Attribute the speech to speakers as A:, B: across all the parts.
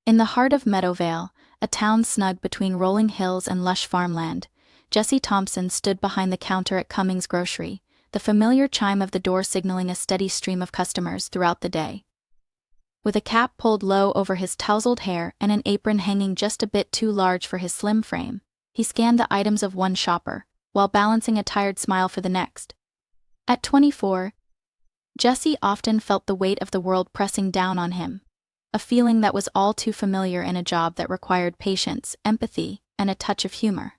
A: In the heart of Meadowvale, a town snug between rolling hills and lush farmland, Jessie Thompson stood behind the counter at Cummings' grocery, the familiar chime of the door signaling a steady stream of customers throughout the day. With a cap pulled low over his tousled hair and an apron hanging just a bit too large for his slim frame, he scanned the items of one shopper, while balancing a tired smile for the next. At 24, Jessie often felt the weight of the world pressing down on him, a feeling that was all too familiar in a job that required patience, empathy, and a touch of humor.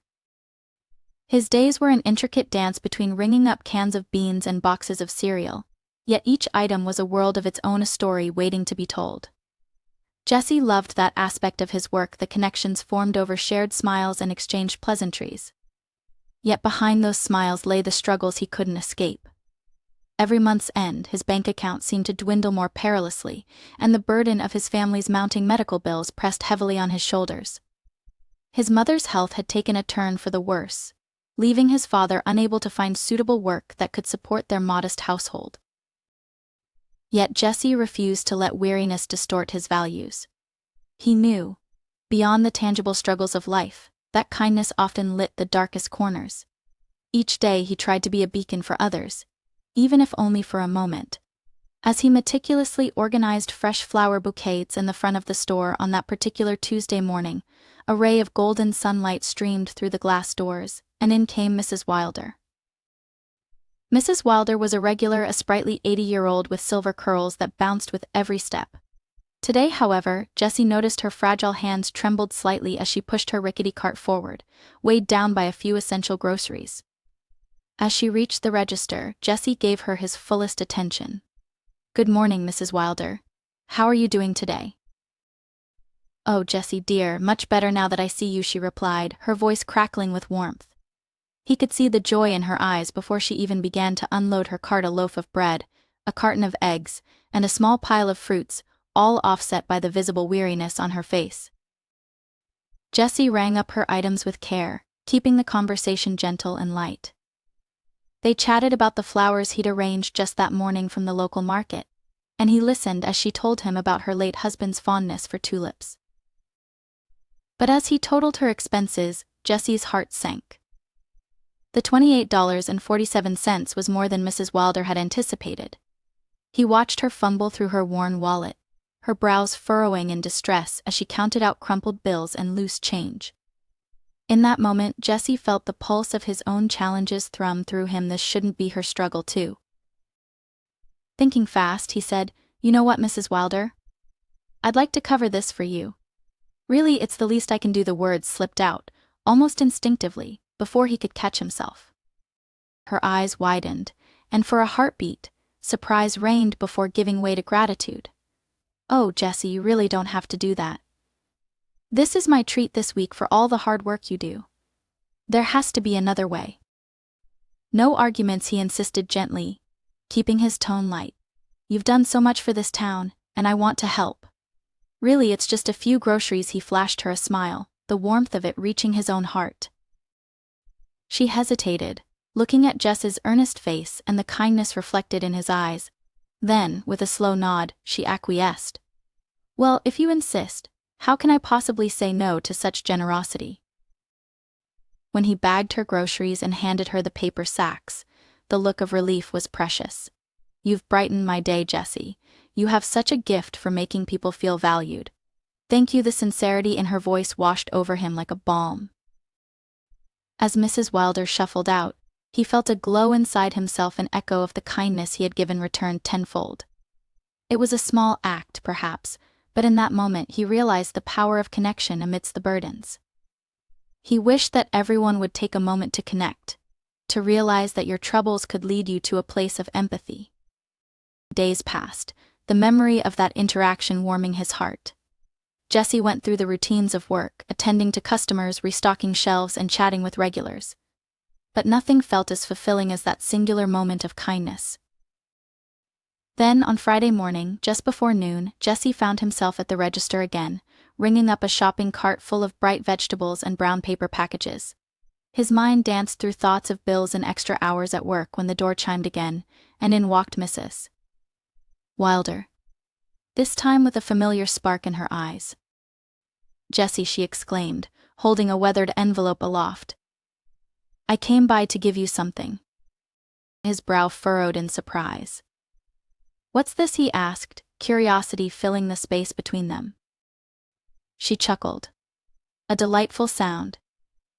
A: His days were an intricate dance between ringing up cans of beans and boxes of cereal, yet each item was a world of its own, a story waiting to be told. Jessie loved that aspect of his work, the connections formed over shared smiles and exchanged pleasantries. Yet behind those smiles lay the struggles he couldn't escape. Every month's end, his bank account seemed to dwindle more perilously, and the burden of his family's mounting medical bills pressed heavily on his shoulders. His mother's health had taken a turn for the worse, leaving his father unable to find suitable work that could support their modest household. Yet Jessie refused to let weariness distort his values. He knew, beyond the tangible struggles of life, that kindness often lit the darkest corners. Each day he tried to be a beacon for others, even if only for a moment. As he meticulously organized fresh flower bouquets in the front of the store on that particular Tuesday morning, a ray of golden sunlight streamed through the glass doors, and in came Mrs. Wilder. Mrs. Wilder was a regular, a sprightly 80-year-old with silver curls that bounced with every step. Today, however, Jessie noticed her fragile hands trembled slightly as she pushed her rickety cart forward, weighed down by a few essential groceries. As she reached the register, Jessie gave her his fullest attention. "Good morning, Mrs. Wilder. How are you doing today?" "Oh, Jessie dear, much better now that I see you," she replied, her voice crackling with warmth. He could see the joy in her eyes before she even began to unload her cart: a loaf of bread, a carton of eggs, and a small pile of fruits, all offset by the visible weariness on her face. Jessie rang up her items with care, keeping the conversation gentle and light. They chatted about the flowers he'd arranged just that morning from the local market, and he listened as she told him about her late husband's fondness for tulips. But as he totaled her expenses, Jessie's heart sank. The $28.47 was more than Mrs. Wilder had anticipated. He watched her fumble through her worn wallet, her brows furrowing in distress as she counted out crumpled bills and loose change. In that moment, Jessie felt the pulse of his own challenges thrum through him. This shouldn't be her struggle too. Thinking fast, he said, "You know what, Mrs. Wilder? I'd like to cover this for you. Really, it's the least I can do." The words slipped out, almost instinctively, before he could catch himself. Her eyes widened, and for a heartbeat, surprise reigned before giving way to gratitude. "Oh, Jessie, you really don't have to do that. This is my treat this week for all the hard work you do. There has to be another way." "No arguments," he insisted gently, keeping his tone light. "You've done so much for this town, and I want to help. Really, it's just a few groceries." He flashed her a smile, the warmth of it reaching his own heart. She hesitated, looking at Jess's earnest face and the kindness reflected in his eyes. Then, with a slow nod, she acquiesced. "Well, if you insist, how can I possibly say no to such generosity?" When he bagged her groceries and handed her the paper sacks, the look of relief was precious. "You've brightened my day, Jessie. You have such a gift for making people feel valued." "Thank you." The sincerity in her voice washed over him like a balm. As Mrs. Wilder shuffled out, he felt a glow inside himself, an echo of the kindness he had given returned tenfold. It was a small act, perhaps, but in that moment he realized the power of connection amidst the burdens. He wished that everyone would take a moment to connect, to realize that your troubles could lead you to a place of empathy. Days passed, the memory of that interaction warming his heart. Jessie went through the routines of work, attending to customers, restocking shelves, and chatting with regulars. But nothing felt as fulfilling as that singular moment of kindness. Then, on Friday morning, just before noon, Jessie found himself at the register again, ringing up a shopping cart full of bright vegetables and brown paper packages. His mind danced through thoughts of bills and extra hours at work when the door chimed again, and in walked Mrs. Wilder. This time with a familiar spark in her eyes. Jessie, she exclaimed, holding a weathered envelope aloft. I came by to give you something. His brow furrowed in surprise. What's this? He asked, curiosity filling the space between them. She chuckled. A delightful sound,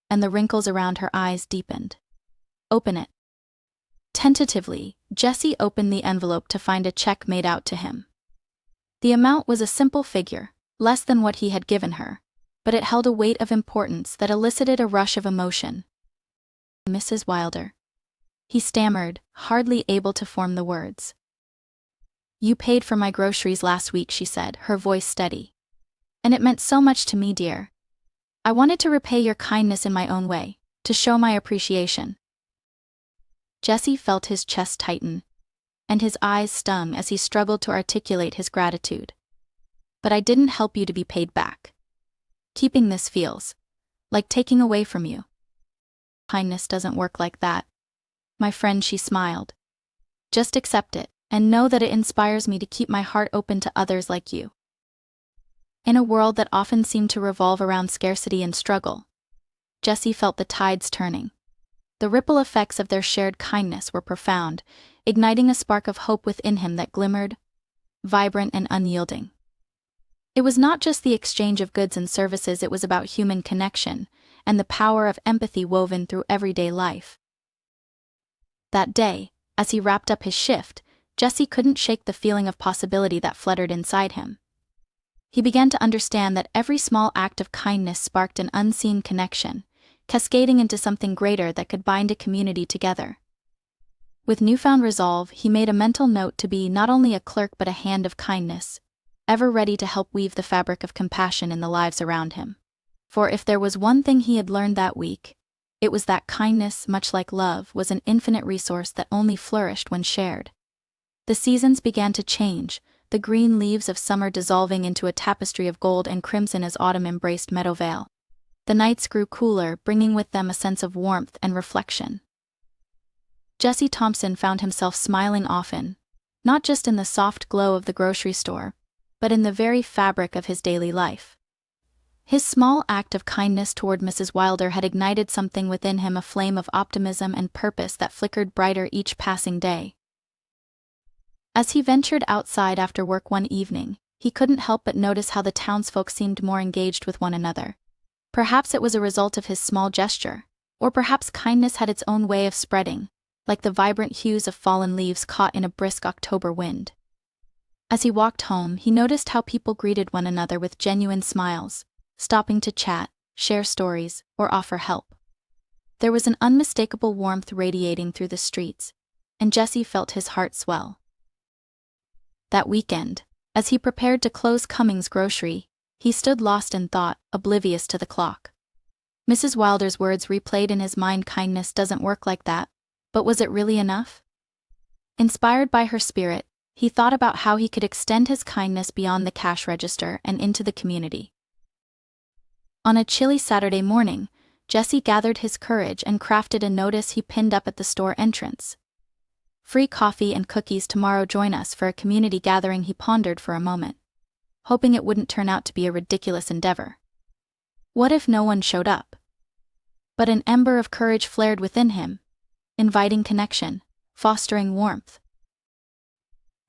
A: and the wrinkles around her eyes deepened. Open it. Tentatively, Jessie opened the envelope to find a check made out to him. The amount was a simple figure, less than what he had given her, but it held a weight of importance that elicited a rush of emotion. Mrs. Wilder. He stammered, hardly able to form the words. You paid for my groceries last week, she said, her voice steady. And it meant so much to me, dear. I wanted to repay your kindness in my own way, to show my appreciation. Jessie felt his chest tighten, and his eyes stung as he struggled to articulate his gratitude. But I didn't help you to be paid back. Keeping this feels like taking away from you. Kindness doesn't work like that. My friend, she smiled. Just accept it, and know that it inspires me to keep my heart open to others like you. In a world that often seemed to revolve around scarcity and struggle, Jessie felt the tides turning. The ripple effects of their shared kindness were profound, igniting a spark of hope within him that glimmered, vibrant and unyielding. It was not just the exchange of goods and services, it was about human connection, and the power of empathy woven through everyday life. That day, as he wrapped up his shift, Jessie couldn't shake the feeling of possibility that fluttered inside him. He began to understand that every small act of kindness sparked an unseen connection, cascading into something greater that could bind a community together. With newfound resolve, he made a mental note to be not only a clerk but a hand of kindness, ever ready to help weave the fabric of compassion in the lives around him. For if there was one thing he had learned that week, it was that kindness, much like love, was an infinite resource that only flourished when shared. The seasons began to change, the green leaves of summer dissolving into a tapestry of gold and crimson as autumn embraced Meadowvale. The nights grew cooler, bringing with them a sense of warmth and reflection. Jesse Thompson found himself smiling often, not just in the soft glow of the grocery store, but in the very fabric of his daily life. His small act of kindness toward Mrs. Wilder had ignited something within him, a flame of optimism and purpose that flickered brighter each passing day. As he ventured outside after work one evening, he couldn't help but notice how the townsfolk seemed more engaged with one another. Perhaps it was a result of his small gesture, or perhaps kindness had its own way of spreading, like the vibrant hues of fallen leaves caught in a brisk October wind. As he walked home, he noticed how people greeted one another with genuine smiles, stopping to chat, share stories, or offer help. There was an unmistakable warmth radiating through the streets, and Jesse felt his heart swell. That weekend, as he prepared to close Cummings' grocery, he stood lost in thought, oblivious to the clock. Mrs. Wilder's words replayed in his mind. Kindness doesn't work like that, but was it really enough? Inspired by her spirit, he thought about how he could extend his kindness beyond the cash register and into the community. On a chilly Saturday morning, Jesse gathered his courage and crafted a notice he pinned up at the store entrance. Free coffee and cookies tomorrow. Join us for a community gathering. He pondered for a moment, hoping it wouldn't turn out to be a ridiculous endeavor. What if no one showed up? But an ember of courage flared within him, inviting connection, fostering warmth.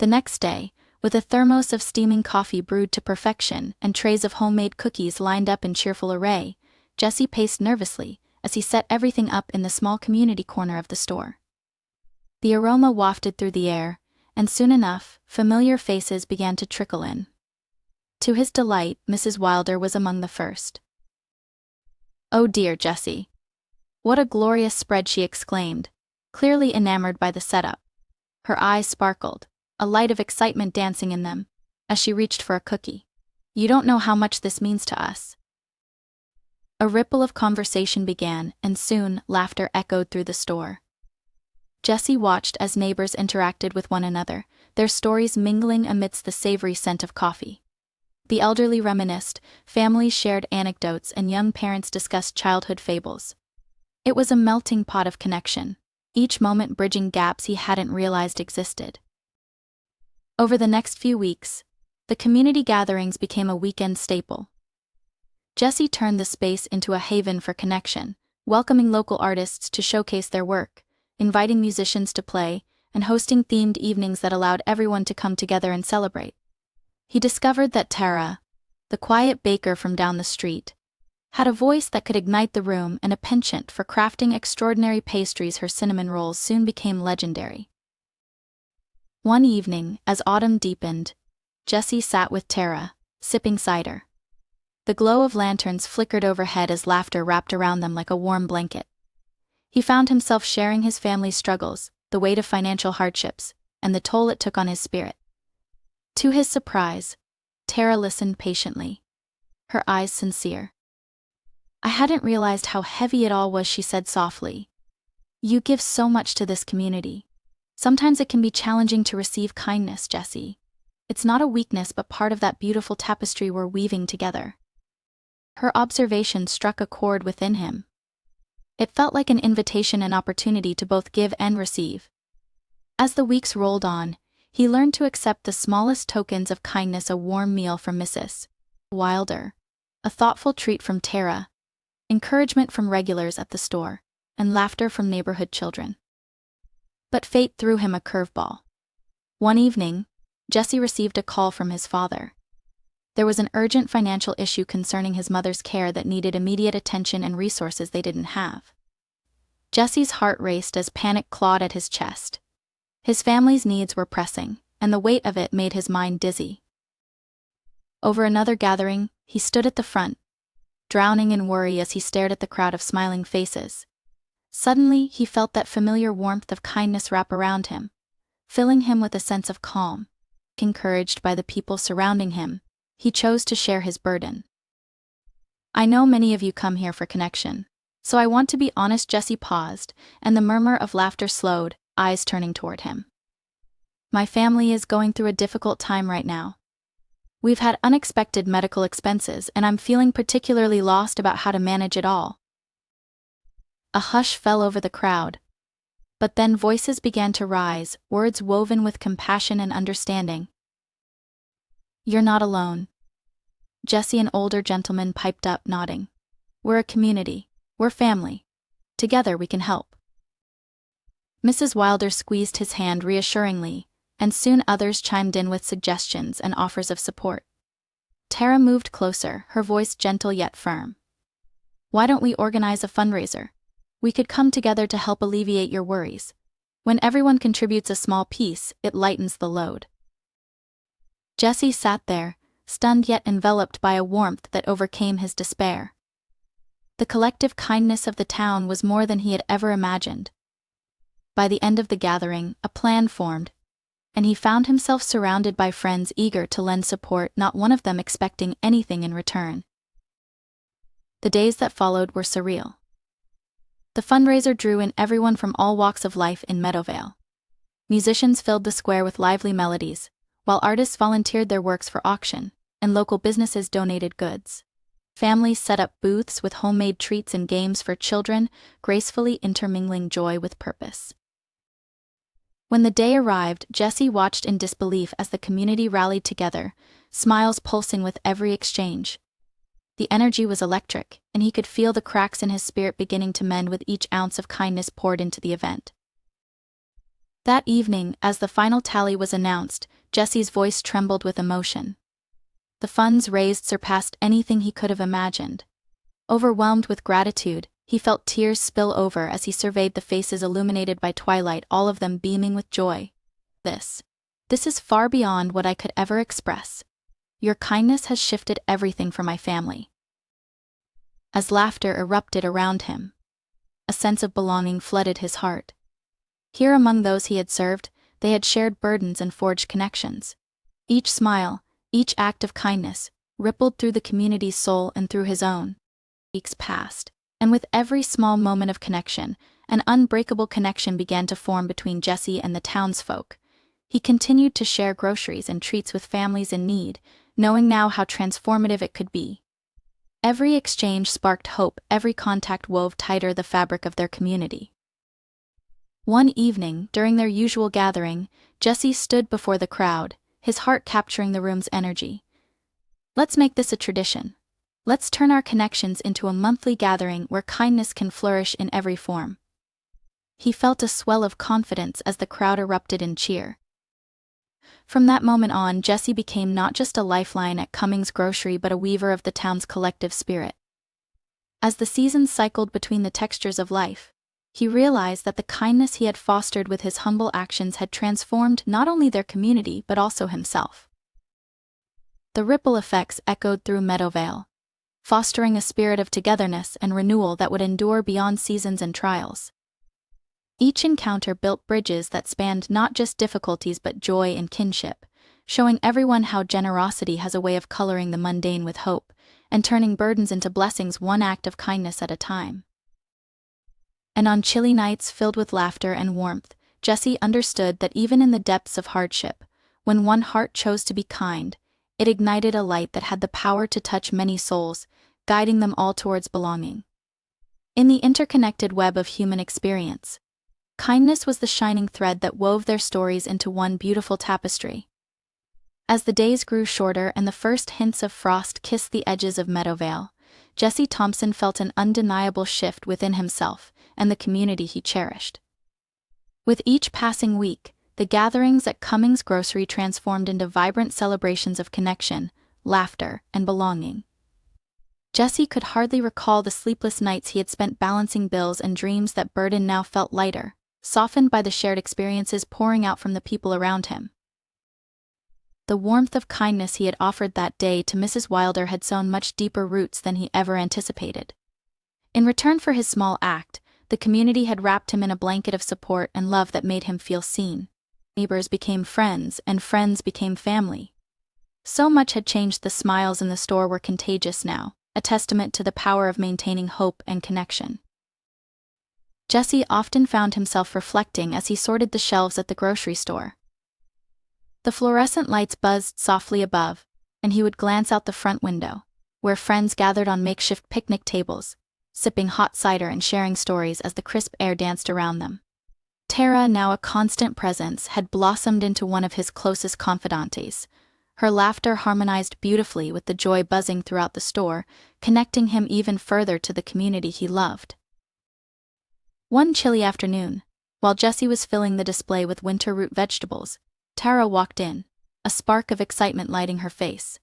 A: The next day, with a thermos of steaming coffee brewed to perfection and trays of homemade cookies lined up in cheerful array, Jesse paced nervously as he set everything up in the small community corner of the store. The aroma wafted through the air, and soon enough, familiar faces began to trickle in. To his delight, Mrs. Wilder was among the first. "Oh dear, Jesse. What a glorious spread," she exclaimed, clearly enamored by the setup. Her eyes sparkled, a light of excitement dancing in them, as she reached for a cookie. "You don't know how much this means to us." A ripple of conversation began, and soon, laughter echoed through the store. Jesse watched as neighbors interacted with one another, their stories mingling amidst the savory scent of coffee. The elderly reminisced, families shared anecdotes, and young parents discussed childhood fables. It was a melting pot of connection, each moment bridging gaps he hadn't realized existed. Over the next few weeks, the community gatherings became a weekend staple. Jesse turned the space into a haven for connection, welcoming local artists to showcase their work, inviting musicians to play, and hosting themed evenings that allowed everyone to come together and celebrate. He discovered that Tara, the quiet baker from down the street, had a voice that could ignite the room and a penchant for crafting extraordinary pastries. Her cinnamon rolls soon became legendary. One evening, as autumn deepened, Jesse sat with Tara, sipping cider. The glow of lanterns flickered overhead as laughter wrapped around them like a warm blanket. He found himself sharing his family's struggles, the weight of financial hardships, and the toll it took on his spirit. To his surprise, Tara listened patiently, her eyes sincere. "I hadn't realized how heavy it all was," she said softly. "You give so much to this community. Sometimes it can be challenging to receive kindness, Jesse. It's not a weakness but part of that beautiful tapestry we're weaving together." Her observation struck a chord within him. It felt like an invitation and opportunity to both give and receive. As the weeks rolled on, he learned to accept the smallest tokens of kindness: a warm meal from Mrs. Wilder, a thoughtful treat from Tara, encouragement from regulars at the store, and laughter from neighborhood children. But fate threw him a curveball. One evening, Jesse received a call from his father. There was an urgent financial issue concerning his mother's care that needed immediate attention and resources they didn't have. Jesse's heart raced as panic clawed at his chest. His family's needs were pressing, and the weight of it made his mind dizzy. Over another gathering, he stood at the front, drowning in worry as he stared at the crowd of smiling faces. Suddenly, he felt that familiar warmth of kindness wrap around him, filling him with a sense of calm. Encouraged by the people surrounding him, he chose to share his burden. "I know many of you come here for connection, so I want to be honest." Jesse paused, and the murmur of laughter slowed, eyes turning toward him. "My family is going through a difficult time right now. We've had unexpected medical expenses, and I'm feeling particularly lost about how to manage it all." A hush fell over the crowd. But then voices began to rise, words woven with compassion and understanding. "You're not alone." Jesse, an older gentleman, piped up, nodding. "We're a community. We're family. Together we can help." Mrs. Wilder squeezed his hand reassuringly, and soon others chimed in with suggestions and offers of support. Tara moved closer, her voice gentle yet firm. "Why don't we organize a fundraiser? We could come together to help alleviate your worries. When everyone contributes a small piece, it lightens the load." Jesse sat there, stunned yet enveloped by a warmth that overcame his despair. The collective kindness of the town was more than he had ever imagined. By the end of the gathering, a plan formed, and he found himself surrounded by friends eager to lend support, not one of them expecting anything in return. The days that followed were surreal. The fundraiser drew in everyone from all walks of life in Meadowvale. Musicians filled the square with lively melodies, while artists volunteered their works for auction, and local businesses donated goods. Families set up booths with homemade treats and games for children, gracefully intermingling joy with purpose. When the day arrived, Jesse watched in disbelief as the community rallied together, smiles pulsing with every exchange. The energy was electric, and he could feel the cracks in his spirit beginning to mend with each ounce of kindness poured into the event. That evening, as the final tally was announced, Jesse's voice trembled with emotion. The funds raised surpassed anything he could have imagined. Overwhelmed with gratitude, he felt tears spill over as he surveyed the faces illuminated by twilight, all of them beaming with joy. This is far beyond what I could ever express. Your kindness has shifted everything for my family." As laughter erupted around him, a sense of belonging flooded his heart. Here among those he had served, they had shared burdens and forged connections. Each smile, each act of kindness, rippled through the community's soul and through his own. Weeks passed, and with every small moment of connection, an unbreakable connection began to form between Jesse and the townsfolk. He continued to share groceries and treats with families in need, knowing now how transformative it could be. Every exchange sparked hope, every contact wove tighter the fabric of their community. One evening, during their usual gathering, Jesse stood before the crowd, his heart capturing the room's energy. "Let's make this a tradition. Let's turn our connections into a monthly gathering where kindness can flourish in every form. He felt a swell of confidence as the crowd erupted in cheer. From that moment on, Jesse became not just a lifeline at Cummings Grocery but a weaver of the town's collective spirit. As the seasons cycled between the textures of life, he realized that the kindness he had fostered with his humble actions had transformed not only their community but also himself. The ripple effects echoed through Meadowvale, fostering a spirit of togetherness and renewal that would endure beyond seasons and trials. Each encounter built bridges that spanned not just difficulties but joy and kinship, showing everyone how generosity has a way of coloring the mundane with hope, and turning burdens into blessings one act of kindness at a time. And on chilly nights filled with laughter and warmth, Jesse understood that even in the depths of hardship, when one heart chose to be kind, it ignited a light that had the power to touch many souls, guiding them all towards belonging. In the interconnected web of human experience, kindness was the shining thread that wove their stories into one beautiful tapestry. As the days grew shorter and the first hints of frost kissed the edges of Meadowvale, Jesse Thompson felt an undeniable shift within himself and the community he cherished. With each passing week, the gatherings at Cummings Grocery transformed into vibrant celebrations of connection, laughter, and belonging. Jesse could hardly recall the sleepless nights he had spent balancing bills and dreams that burden now felt lighter, softened by the shared experiences pouring out from the people around him. The warmth of kindness he had offered that day to Mrs. Wilder had sown much deeper roots than he ever anticipated. In return for his small act, the community had wrapped him in a blanket of support and love that made him feel seen. Neighbors became friends, and friends became family. So much had changed. The smiles in the store were contagious now, a testament to the power of maintaining hope and connection. Jesse often found himself reflecting as he sorted the shelves at the grocery store. The fluorescent lights buzzed softly above, and he would glance out the front window, where friends gathered on makeshift picnic tables, sipping hot cider and sharing stories as the crisp air danced around them. Tara, now a constant presence, had blossomed into one of his closest confidantes. Her laughter harmonized beautifully with the joy buzzing throughout the store, connecting him even further to the community he loved. One chilly afternoon, while Jesse was filling the display with winter root vegetables, Tara walked in, a spark of excitement lighting her face.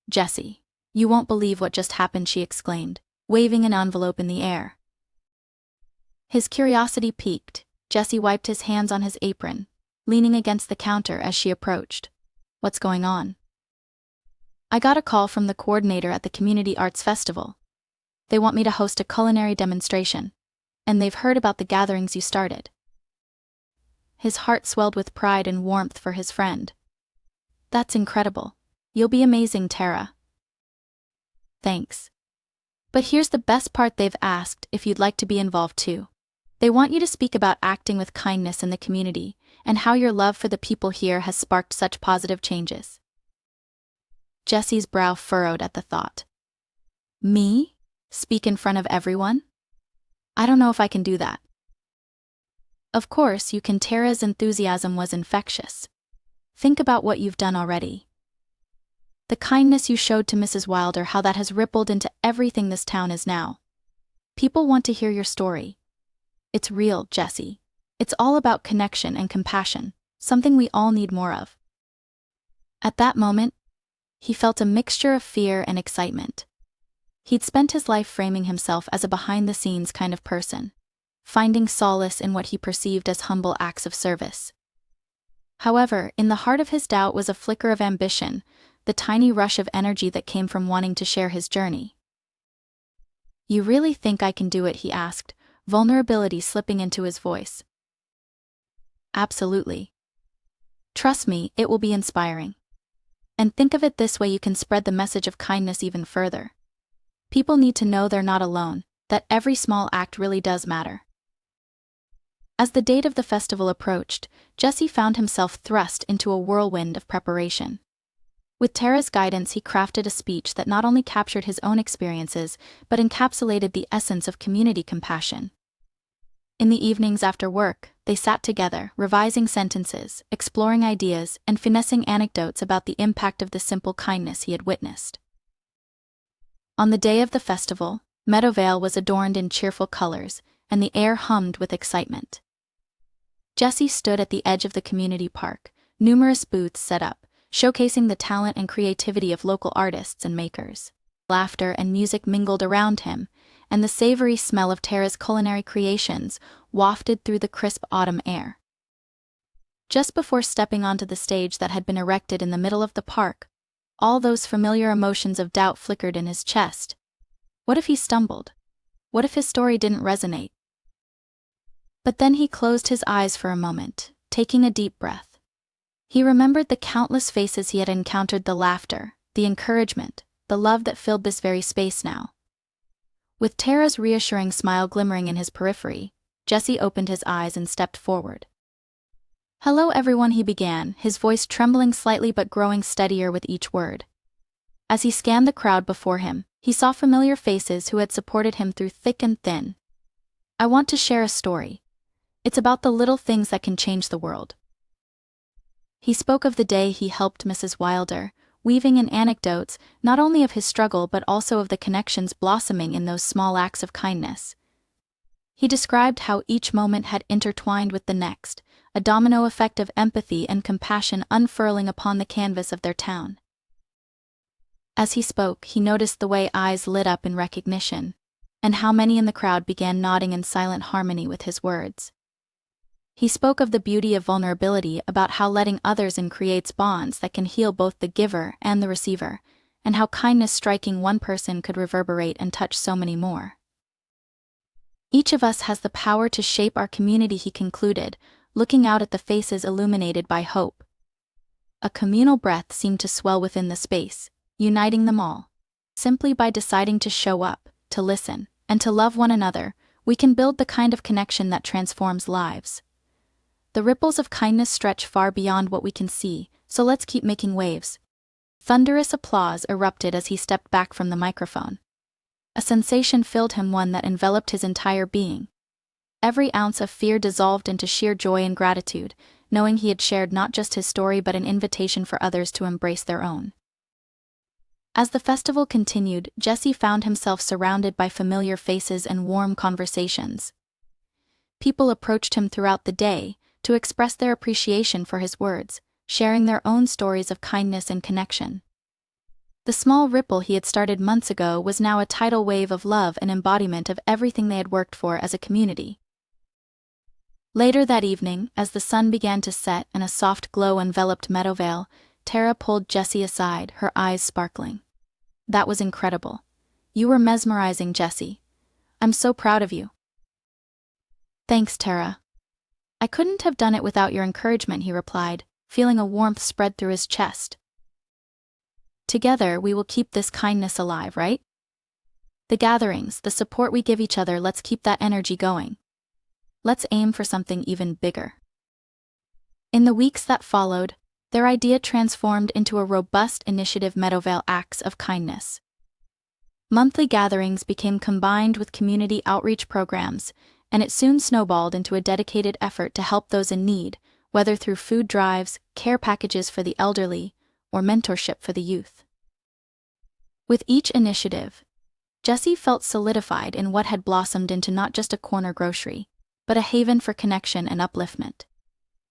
A: "Jesse, you won't believe what just happened," she exclaimed, waving an envelope in the air. His curiosity piqued. Jesse wiped his hands on his apron, leaning against the counter as she approached. "What's going on?" "I got a call from the coordinator at the Community Arts Festival. They want me to host a culinary demonstration, and they've heard about the gatherings you started." His heart swelled with pride and warmth for his friend. "That's incredible. You'll be amazing, Tara." "Thanks. But here's the best part. They've asked if you'd like to be involved too. They want you to speak about acting with kindness in the community, and how your love for the people here has sparked such positive changes." Jesse's brow furrowed at the thought. "Me? Speak in front of everyone? I don't know if I can do that." "Of course you can." Tara's enthusiasm was infectious. "Think about what you've done already. The kindness you showed to Mrs. Wilder, how that has rippled into everything this town is now. People want to hear your story. It's real, Jesse. It's all about connection and compassion, something we all need more of." At that moment, he felt a mixture of fear and excitement. He'd spent his life framing himself as a behind-the-scenes kind of person, finding solace in what he perceived as humble acts of service. However, in the heart of his doubt was a flicker of ambition, the tiny rush of energy that came from wanting to share his journey. "You really think I can do it?" he asked, vulnerability slipping into his voice. "Absolutely. Trust me, it will be inspiring. And think of it this way, you can spread the message of kindness even further. People need to know they're not alone, that every small act really does matter." As the date of the festival approached, Jesse found himself thrust into a whirlwind of preparation. With Tara's guidance, he crafted a speech that not only captured his own experiences, but encapsulated the essence of community compassion. In the evenings after work, they sat together, revising sentences, exploring ideas, and finessing anecdotes about the impact of the simple kindness he had witnessed. On the day of the festival, Meadowvale was adorned in cheerful colors, and the air hummed with excitement. Jessie stood at the edge of the community park, numerous booths set up, showcasing the talent and creativity of local artists and makers. Laughter and music mingled around him, and the savory smell of Tara's culinary creations wafted through the crisp autumn air. Just before stepping onto the stage that had been erected in the middle of the park, all those familiar emotions of doubt flickered in his chest. What if he stumbled? What if his story didn't resonate? But then he closed his eyes for a moment, taking a deep breath. He remembered the countless faces he had encountered, the laughter, the encouragement, the love that filled this very space now. With Tara's reassuring smile glimmering in his periphery, Jessie opened his eyes and stepped forward. "Hello everyone," he began, his voice trembling slightly but growing steadier with each word. As he scanned the crowd before him, he saw familiar faces who had supported him through thick and thin. "I want to share a story. It's about the little things that can change the world." He spoke of the day he helped Mrs. Wilder, weaving in anecdotes not only of his struggle but also of the connections blossoming in those small acts of kindness. He described how each moment had intertwined with the next, a domino effect of empathy and compassion unfurling upon the canvas of their town. As he spoke, he noticed the way eyes lit up in recognition, and how many in the crowd began nodding in silent harmony with his words. He spoke of the beauty of vulnerability, about how letting others in creates bonds that can heal both the giver and the receiver, and how kindness striking one person could reverberate and touch so many more. "Each of us has the power to shape our community," he concluded, looking out at the faces illuminated by hope. A communal breath seemed to swell within the space, uniting them all. Simply by deciding to show up, to listen, and to love one another, we can build the kind of connection that transforms lives. The ripples of kindness stretch far beyond what we can see, so let's keep making waves. Thunderous applause erupted as he stepped back from the microphone. A sensation filled him, one that enveloped his entire being. Every ounce of fear dissolved into sheer joy and gratitude, knowing he had shared not just his story but an invitation for others to embrace their own. As the festival continued, Jessie found himself surrounded by familiar faces and warm conversations. People approached him throughout the day to express their appreciation for his words, sharing their own stories of kindness and connection. The small ripple he had started months ago was now a tidal wave of love and embodiment of everything they had worked for as a community. Later that evening, as the sun began to set and a soft glow enveloped Meadowvale, Tara pulled Jessie aside, her eyes sparkling. "That was incredible. You were mesmerizing, Jessie. I'm so proud of you." "Thanks, Tara. I couldn't have done it without your encouragement," he replied, feeling a warmth spread through his chest. "Together we will keep this kindness alive, right? The gatherings, the support we give each other, let's keep that energy going. Let's aim for something even bigger." In the weeks that followed, their idea transformed into a robust initiative, Meadowvale Acts of Kindness. Monthly gatherings became combined with community outreach programs, and it soon snowballed into a dedicated effort to help those in need, whether through food drives, care packages for the elderly, or mentorship for the youth. With each initiative, Jessie felt solidified in what had blossomed into not just a corner grocery, but a haven for connection and upliftment.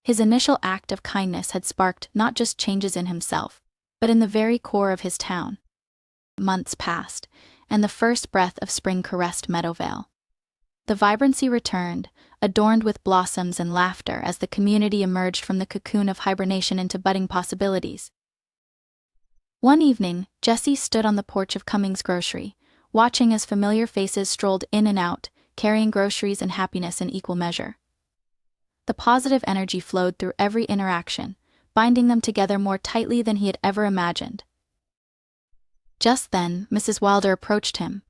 A: His initial act of kindness had sparked not just changes in himself, but in the very core of his town. Months passed, and the first breath of spring caressed Meadowvale. The vibrancy returned, adorned with blossoms and laughter as the community emerged from the cocoon of hibernation into budding possibilities. One evening, Jessie stood on the porch of Cummings' grocery, watching as familiar faces strolled in and out, carrying groceries and happiness in equal measure. The positive energy flowed through every interaction, binding them together more tightly than he had ever imagined. Just then, Mrs. Wilder approached him,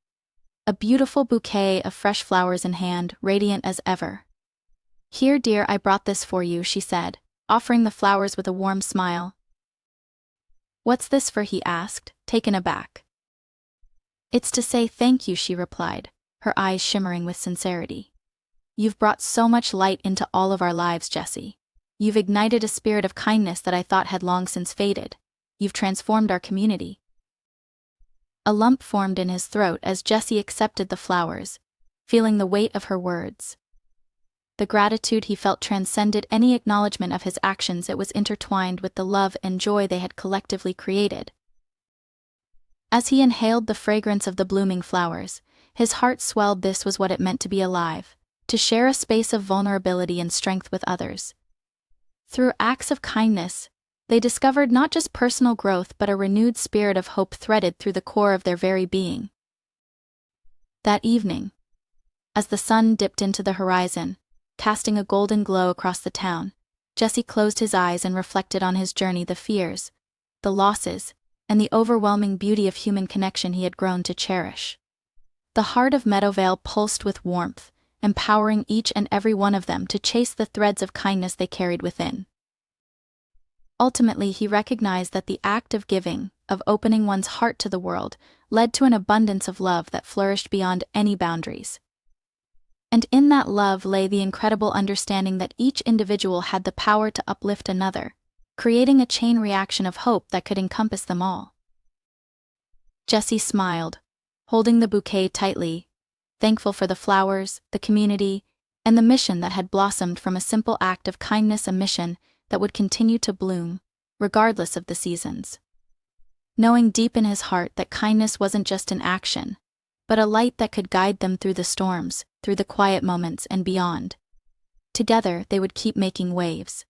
A: a beautiful bouquet of fresh flowers in hand, radiant as ever. "Here, dear, I brought this for you," she said, offering the flowers with a warm smile. "What's this for?" he asked, taken aback. "It's to say thank you," she replied, her eyes shimmering with sincerity. "You've brought so much light into all of our lives, Jessie. You've ignited a spirit of kindness that I thought had long since faded. You've transformed our community." A lump formed in his throat as Jesse accepted the flowers, feeling the weight of her words. The gratitude he felt transcended any acknowledgement of his actions. It was intertwined with the love and joy they had collectively created. As he inhaled the fragrance of the blooming flowers, his heart swelled. This was what it meant to be alive, to share a space of vulnerability and strength with others. Through acts of kindness, they discovered not just personal growth but a renewed spirit of hope threaded through the core of their very being. That evening, as the sun dipped into the horizon, casting a golden glow across the town, Jesse closed his eyes and reflected on his journey, the fears, the losses, and the overwhelming beauty of human connection he had grown to cherish. The heart of Meadowvale pulsed with warmth, empowering each and every one of them to chase the threads of kindness they carried within. Ultimately, he recognized that the act of giving, of opening one's heart to the world, led to an abundance of love that flourished beyond any boundaries. And in that love lay the incredible understanding that each individual had the power to uplift another, creating a chain reaction of hope that could encompass them all. Jesse smiled, holding the bouquet tightly, thankful for the flowers, the community, and the mission that had blossomed from a simple act of kindness, a mission that would continue to bloom, regardless of the seasons. Knowing deep in his heart that kindness wasn't just an action, but a light that could guide them through the storms, through the quiet moments, and beyond. Together, they would keep making waves,